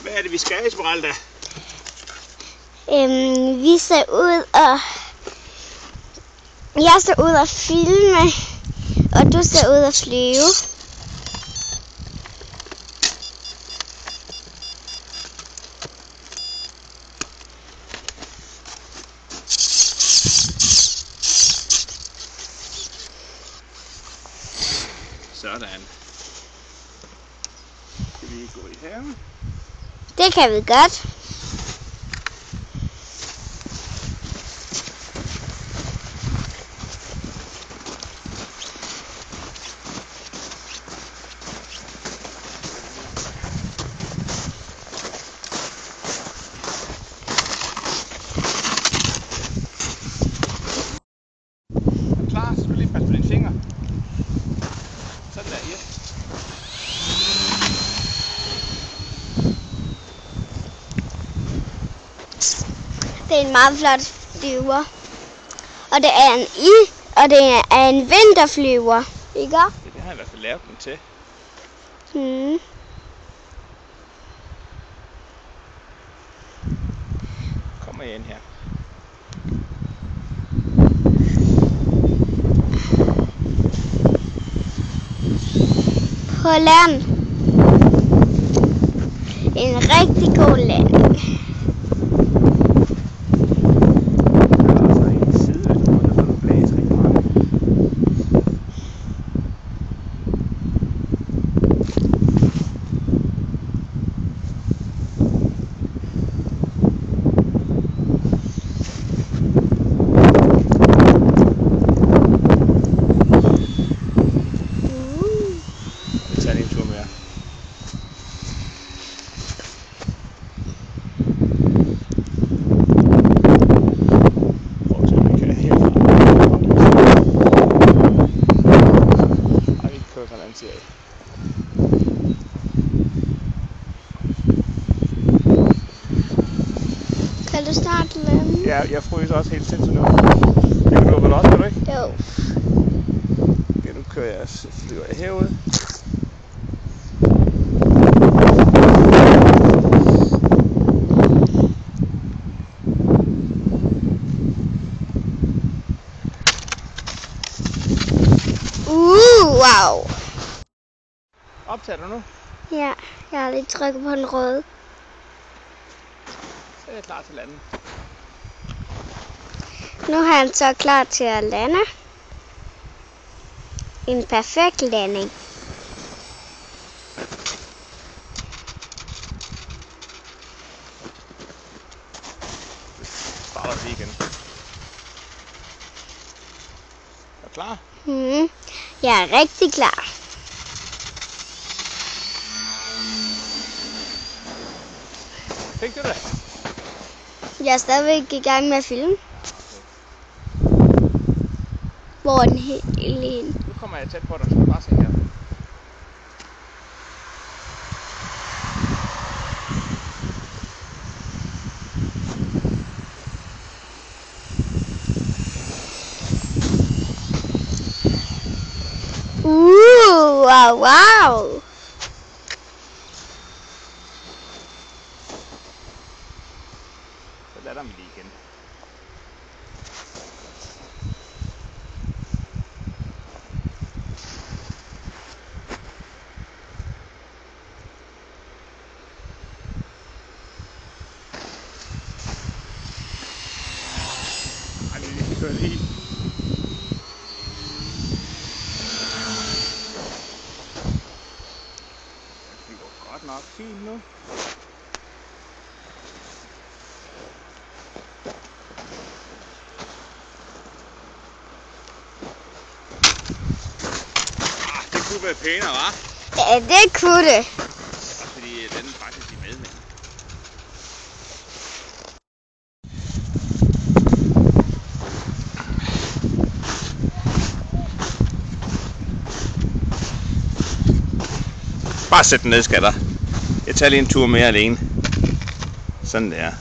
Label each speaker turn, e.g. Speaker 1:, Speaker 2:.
Speaker 1: Hvad er det, vi skal, Esmeralda?
Speaker 2: Vi skal ud og... Jeg skal ud og filme, og du skal ud og flyve.
Speaker 1: Sådan. Skal vi gå i haven?
Speaker 2: Det kan vi godt.
Speaker 1: Klar, så skal du lige passe på dine fingre. Sådan der, ja.
Speaker 2: Det er en meget flot flyver. Og det er en vinterflyver, ikke?
Speaker 1: Ja, det har jeg i hvert fald lavet den til. Kommer jeg ind her.
Speaker 2: På land. En rigtig god landing. Kan du snart lande?
Speaker 1: Ja, jeg fryser også helt sindssygt nu. Det kan du vel også, kan du ikke?
Speaker 2: Jo.
Speaker 1: Okay, nu kører jeg, flyver jeg herude.
Speaker 2: Wow.
Speaker 1: Optager du nu?
Speaker 2: Ja, jeg har lige trykket på den røde.
Speaker 1: Så er jeg klar til at lande.
Speaker 2: Nu er han så klar til at lande. En perfekt landing.
Speaker 1: Starter vi igen. Er du klar?
Speaker 2: Jeg er rigtig klar.
Speaker 1: Fik du det?
Speaker 2: Jeg er stadigvæk i gang med at filme. Hvor er den helt ind?
Speaker 1: Nu kommer jeg tæt på dig, så du bare se her.
Speaker 2: Wow.
Speaker 1: Så lader vi lige igen. Ej, vi kører lige. Det går godt nok fint nu. Det kunne være pænere, hva'?
Speaker 2: Ja, det kunne det.
Speaker 1: Også fordi den faktisk er med. Bare sæt den ned, skatter. Jeg tager lige en tur mere alene. Sådan der.